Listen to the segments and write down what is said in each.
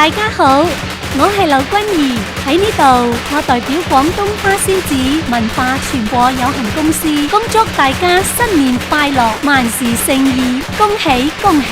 大家好，我係劉君怡，喺呢度，我代表廣東花仙子文化傳播有限公司，恭祝大家新年快樂，萬事勝意，恭喜恭喜！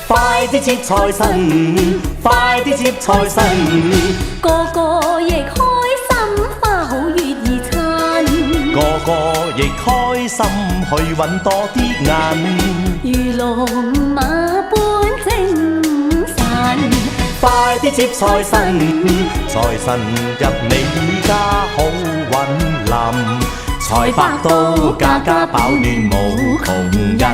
快啲接財神，快啲接財神，個個亦開心，花好月兒餐，個個亦開心去揾多啲銀，如龍馬般精神。快啲接財神，財神入你家好運臨，財百到家家飽暖冇窮人。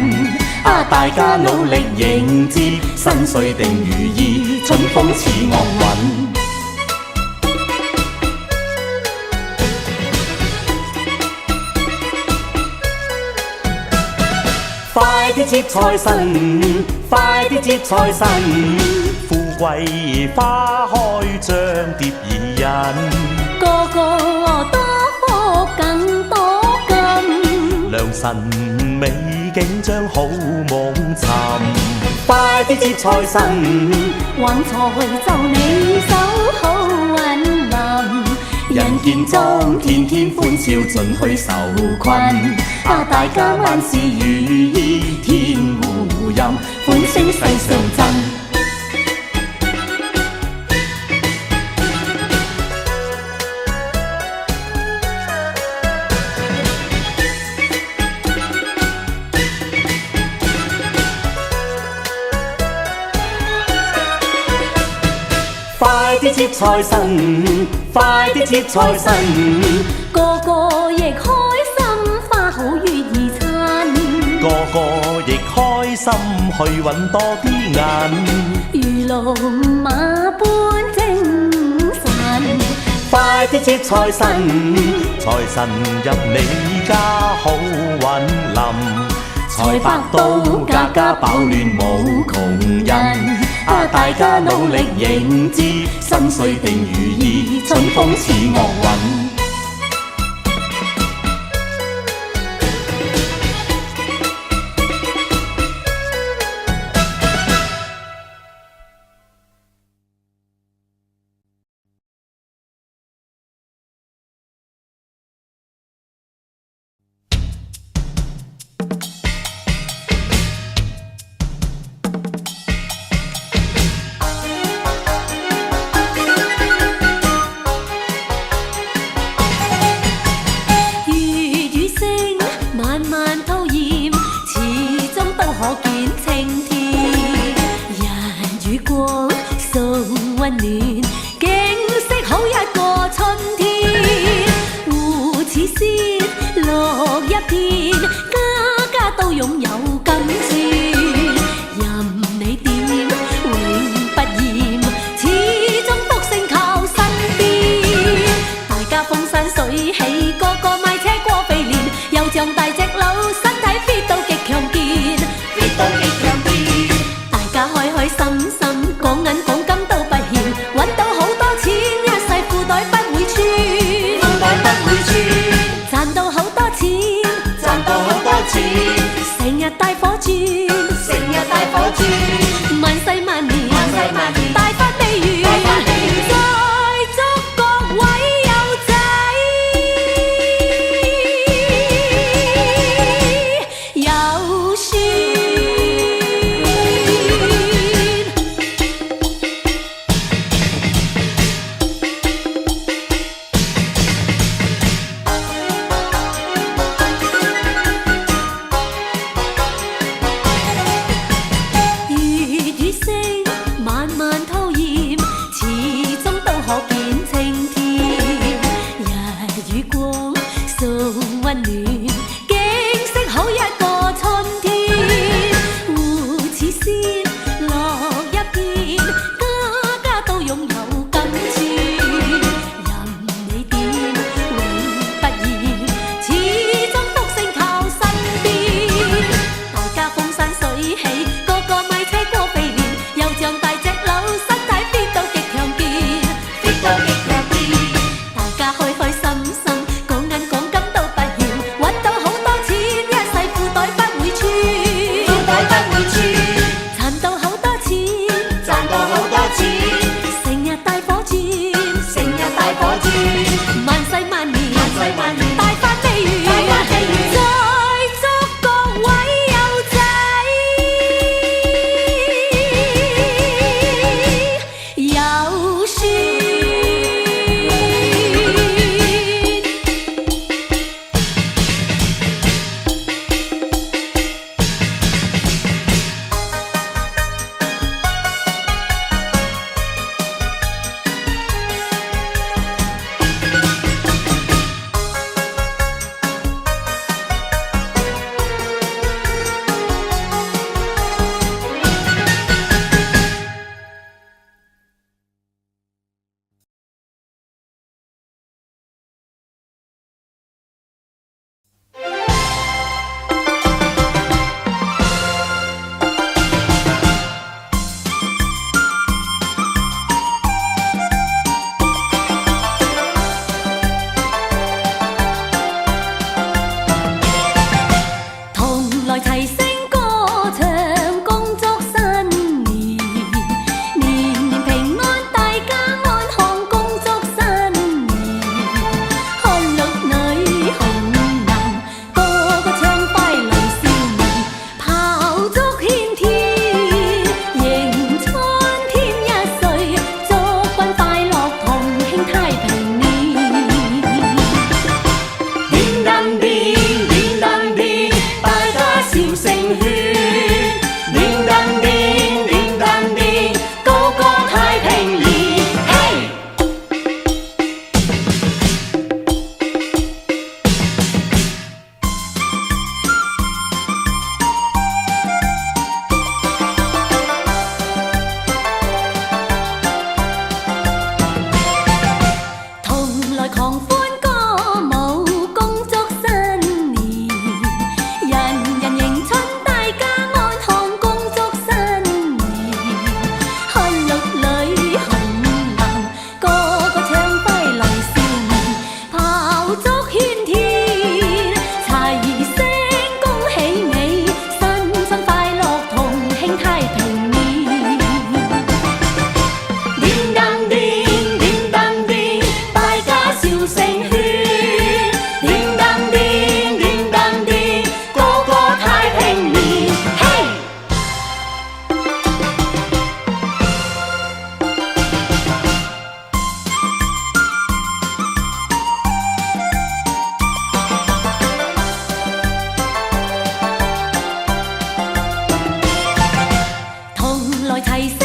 大家努力迎接新歲定如意，春風似樂韻。快啲接財神，快啲接財神，富貴花開將蝶怡人，個個多福更多金，良辰美景將好夢尋。快啲接財神，橫財就你手好運臨，人見中天天歡笑盡去愁困，大家萬事如意天胡蔭，歡聲世上震。快啲接財神，快啲接財神，個個亦開心，花好月兒餐，個個亦開心去揾多啲銀，如龍馬般精神。快啲接財神，財神入你家好運臨，財百到家家飽暖冇窮人。大家努力迎接新歲定如意，春風似樂韻。可見青天，人與光送溫暖，景色好一個春天。湖似仙，綠一片，家家都擁有金錢。任你點，永不厭，始終福星靠身邊。大家風生水起，個個買車過肥年，又像大隻佬，身體 fit 到極強健。大家開開心心，講銀講金都不嫌，揾到好多錢，一世褲袋不會穿，賺到好多錢，來提醒。